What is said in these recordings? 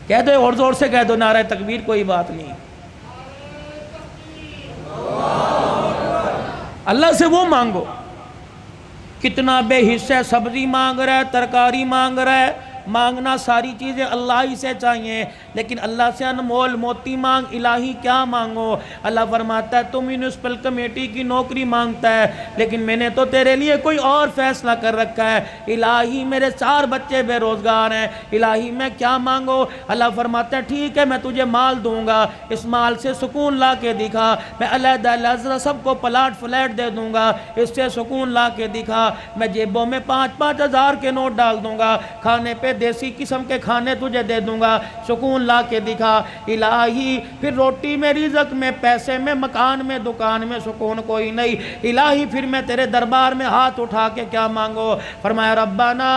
کہہ دو اور زور سے کہہ دو نعرہ تکبیر، کوئی بات نہیں۔ اللہ سے وہ مانگو۔ کتنا بے حصہ سبزی مانگ رہا ہے، ترکاری مانگ رہا ہے، مانگنا ساری چیزیں اللہ ہی سے چاہیے، لیکن اللہ سے انمول موتی مانگ، الہی کیا مانگو؟ اللہ فرماتا ہے تو میونسپل کمیٹی کی نوکری مانگتا ہے، لیکن میں نے تو تیرے لیے کوئی اور فیصلہ کر رکھا ہے، الہی میرے 4 بچے بے روزگار ہیں، الہی میں کیا مانگو؟ اللہ فرماتا ہے ٹھیک ہے میں تجھے مال دوں گا، اس مال سے سکون لا کے دکھا، میں علیحدہ علیحدہ سب کو پلاٹ فلیٹ دے دوں گا، اس سے سکون لا کے دکھا، میں جیبوں میں 5-5 ہزار کے نوٹ ڈال دوں گا، کھانے پہ دیسی قسم کے کھانے تجھے دے دوں گا، سکون لا کے دکھا۔ الہی پھر روٹی میں، رزق میں، پیسے میں، مکان میں، دکان میں سکون کوئی نہیں، الہی پھر میں تیرے دربار میں ہاتھ اٹھا کے کیا مانگو؟ فرمایا ربنا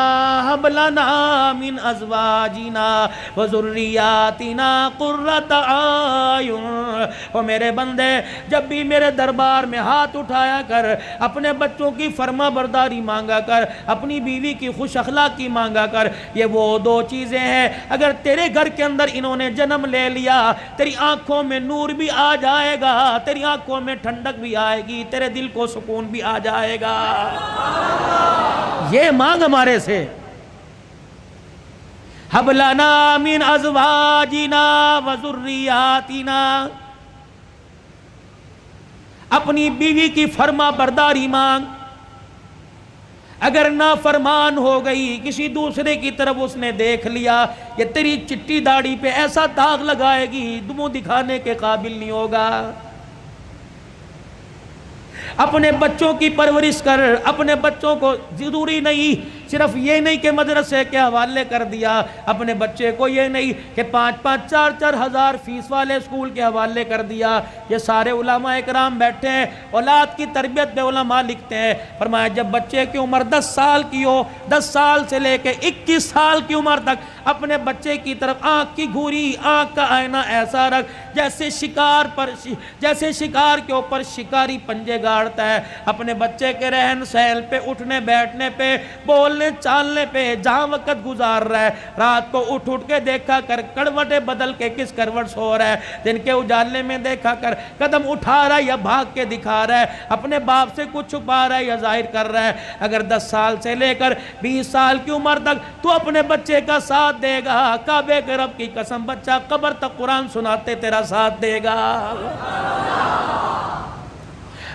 ہب لنا من ازواجنا وذریاتنا قرۃ اعین۔ او میرے بندے، جب بھی میرے دربار میں ہاتھ اٹھایا کر، اپنے بچوں کی فرما برداری مانگا کر، اپنی بیوی کی خوش اخلاقی مانگا کر، یہ وہ 2 چیزیں ہیں اگر تیرے گھر کے اندر انہوں نے جنم لے لیا، تیری آنکھوں میں نور بھی آ جائے گا، تیری آنکھوں میں ٹھنڈک بھی آئے گی، تیرے دل کو سکون بھی آ جائے گا۔ یہ مانگ ہمارے سے، ہب لنا من ازواجنا وذریاتنا، اپنی بیوی کی فرما برداری مانگ۔ اگر نافرمان ہو گئی، کسی دوسرے کی طرف اس نے دیکھ لیا، یہ تیری چٹی داڑھی پہ ایسا داغ لگائے گی، منہ دکھانے کے قابل نہیں ہوگا۔ اپنے بچوں کی پرورش کر، اپنے بچوں کو ضروری نہیں صرف یہ نہیں کہ مدرسے کے حوالے کر دیا، اپنے بچے کو یہ نہیں کہ 5-5 4-4 ہزار فیس والے اسکول کے حوالے کر دیا۔ یہ سارے علماء اکرام بیٹھے ہیں، اولاد کی تربیت پہ علماء لکھتے ہیں، فرمایا جب بچے کی عمر 10 سال کی ہو، 10 سال سے لے کے 21 سال کی عمر تک اپنے بچے کی طرف آنکھ کی گھوری، آنکھ کا آئینہ ایسا رکھ جیسے شکار کے اوپر شکاری پنجے گاڑتا ہے، اپنے بچے کے رہن سہن پہ، اٹھنے بیٹھنے پہ، بولنے چالنے پہ، جہاں وقت گزار رہا ہے، رات کو اٹھ کے دیکھا کر کروٹیں بدل کے کس کروٹ سو رہا ہے، دن کے اجالے میں دیکھا کر قدم اٹھا رہا ہے یا بھاگ کے دکھا رہا ہے، اپنے باپ سے کچھ چھپا رہا ہے یا ظاہر کر رہا ہے۔ اگر 10 سال سے لے کر 20 سال کی عمر تک تو اپنے بچے کا ساتھ دے گا، کعبے کے رب کی قسم بچہ قبر تک قرآن سناتے تیرا ساتھ دے گا،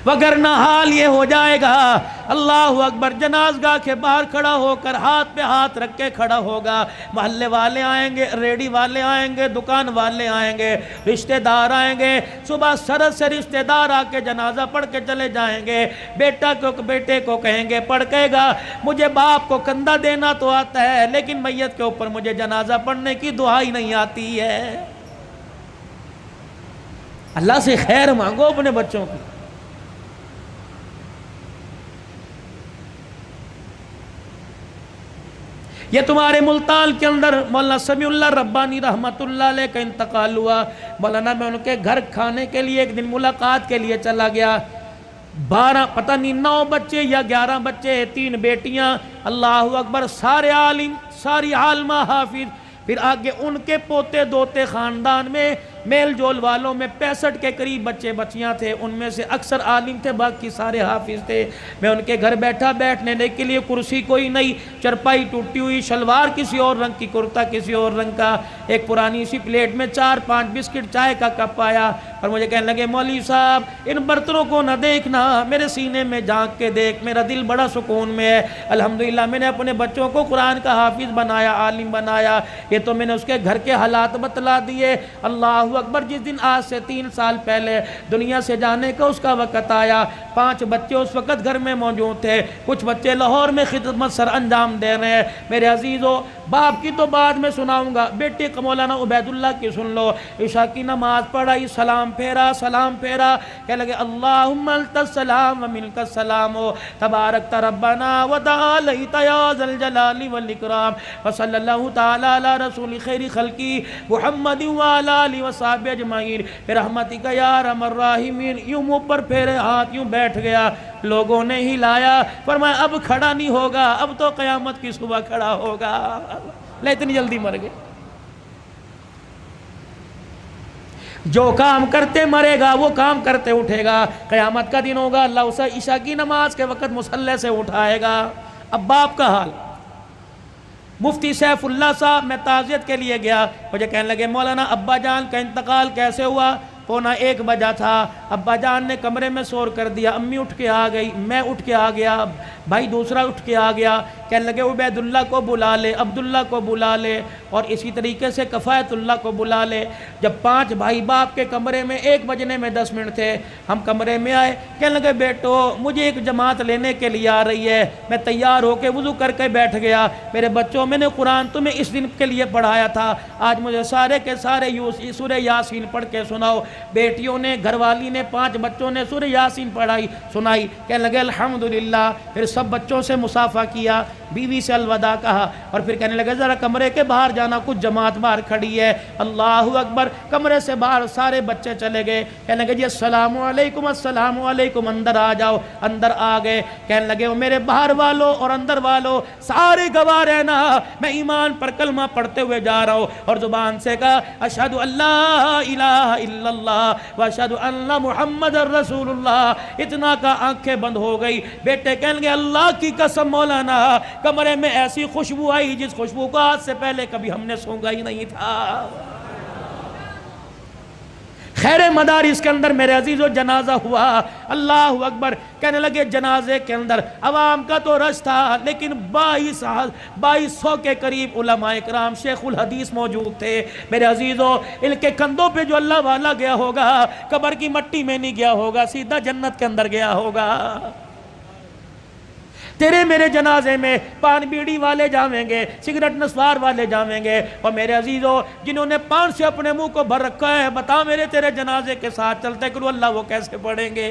وگرنہ حال یہ ہو جائے گا اللہ اکبر، جنازگاہ کے باہر کھڑا ہو کر ہاتھ پہ ہاتھ رکھ کے کھڑا ہوگا، محلے والے آئیں گے، ریڈی والے آئیں گے، دکان والے آئیں گے، رشتہ دار آئیں گے، صبح سرد سے رشتہ دار آ کے جنازہ پڑھ کے چلے جائیں گے، بیٹے کو کہیں گے، پڑھ کہے گا مجھے باپ کو کندھا دینا تو آتا ہے لیکن میت کے اوپر مجھے جنازہ پڑھنے کی دعا ہی نہیں آتی ہے۔ اللہ سے خیر مانگو اپنے بچوں کی۔ یہ تمہارے ملتان کے اندر مولانا سمیع اللہ ربانی رحمت اللہ علیہ کا انتقال ہوا، مولانا میں ان کے گھر کھانے کے لیے ایک دن ملاقات کے لیے چلا گیا، 12 پتہ نہیں 9 بچے یا 11 بچے، 3 بیٹیاں، اللہ اکبر، سارے عالم، ساری عالمہ حافظ، پھر آگے ان کے پوتے دوتے، خاندان میں میل جول والوں میں 65 کے قریب بچے بچیاں تھے، ان میں سے اکثر عالم تھے، باقی سارے حافظ تھے۔ میں ان کے گھر بیٹھا، بیٹھنے کے لیے کرسی کوئی نہیں، چرپائی ٹوٹی ہوئی، شلوار کسی اور رنگ کی، کرتا کسی اور رنگ کا، ایک پرانی سی پلیٹ میں 4-5 بسکٹ، چائے کا کپ آیا اور مجھے کہنے لگے مولوی صاحب ان برتنوں کو نہ دیکھنا، میرے سینے میں جھانک کے دیکھ، میرا دل بڑا سکون میں ہے، الحمدللہ میں نے اپنے بچوں کو قرآن کا حافظ بنایا، عالم بنایا، یہ تو میں نے اس کے گھر کے حالات بتلا دیے۔ اللہ اکبر، جس دن آج سے 3 سال پہلے دنیا سے جانے کا اس کا وقت آیا، 5 بچے اس وقت گھر میں موجود تھے، کچھ بچے لاہور میں خدمت سر انجام دے رہے ہیں۔ میرے عزیزو، باپ کی تو بعد میں سناؤں گا، بیٹے کا مولانا عبید اللہ کی سن لو، عشاء کی نماز پڑھائی، سلام پھیرا، کہنے لگے اللہم انت السلام و منک السلام تبارک ربنا و تعالیت یا ذا الجلال والاکرام وصلی اللہ تعالی علی رسول خیر خلقی محمد وعلی آلہ وصحبہ اجمعین برحمتک یا ارحم الراحمین۔ یوں منہ پر پھیرے ہاتھ، یوں بیٹھ گیا، لوگوں نے ہلایا، فرمایا اب کھڑا نہیں ہوگا، اب تو قیامت کی صبح کھڑا ہوگا۔ لے اتنی جلدی مر گئے۔ جو کام کرتے مرے گا وہ کام کرتے اٹھے گا. قیامت کا دن ہوگا, اللہ اسے عشاء کی نماز کے وقت مصلی سے اٹھائے گا. اب باپ کا حال. مفتی سیف اللہ صاحب, میں تعزیت کے لیے گیا, مجھے کہنے لگے مولانا ابا جان کا انتقال کیسے ہوا؟ 1:45 بجا تھا. ابا جان نے کمرے میں شور کر دیا, امی اٹھ کے آ گئی, میں اٹھ کے آ گیا, بھائی دوسرا اٹھ کے آ گیا. کہنے لگے عبید اللہ کو بلا لے, عبداللہ کو بلا لے, اور اسی طریقے سے کفایت اللہ کو بلا لے. جب 5 بھائی باپ کے کمرے میں 1 بجنے میں 10 منٹ تھے, ہم کمرے میں آئے. کہنے لگے بیٹو مجھے ایک جماعت لینے کے لیے آ رہی ہے. میں تیار ہو کے وضو کر کے بیٹھ گیا. میرے بچوں, میں نے قرآن تمہیں اس دن کے لیے پڑھایا تھا, آج مجھے سارے کے سارے سورہ یاسین پڑھ کے سناؤ. بیٹیوں نے, گھر والی نے, 5 بچوں نے سورہ یاسین پڑھائی سنائی. کہنے لگے الحمدللہ. پھر سب بچوں سے مصافحہ کیا, بیوی سے الوداع کہا, اور پھر کہنے لگے ذرا کمرے کے باہر جانا, کچھ جماعت باہر کھڑی ہے. اللہ اکبر. کمرے سے باہر سارے بچے چلے گئے. کہنے لگے جی السلام علیکم, السلام علیکم, اندر آ جاؤ. اندر آ گئے. کہنے لگے وہ میرے باہر والوں اور اندر والوں سارے گواہ رہنا, میں ایمان پر کلمہ پڑھتے ہوئے جا رہا ہوں. اور زبان سے کہا اشہد ان لا الہ الا اللہ واشہد ان محمد رسول اللہ. اتنا کا آنکھیں بند ہو گئی. بیٹے کہنے لگے اللہ کی قسم مولانا, کمرے میں ایسی خوشبو آئی جس خوشبو کو آج سے پہلے کبھی ہم نے سونگا ہی نہیں تھا. خیر مدارس کے اندر میرے عزیزو جنازہ ہوا. اللہ اکبر. کہنے لگے جنازے کے اندر عوام کا تو رش تھا, لیکن 2200 کے قریب علماء اکرام شیخ الحدیث موجود تھے. میرے عزیزو ان کے کندھوں پہ جو اللہ والا گیا ہوگا, قبر کی مٹی میں نہیں گیا ہوگا, سیدھا جنت کے اندر گیا ہوگا. تیرے میرے جنازے میں پان بیڑی والے جاویں گے, سگریٹ نسوار والے جاویں گے, اور میرے عزیزو جنہوں نے پان سے اپنے منہ کو بھر رکھا ہے, بتا میرے تیرے جنازے کے ساتھ چلتے کرو اللہ وہ کیسے پڑھیں گے؟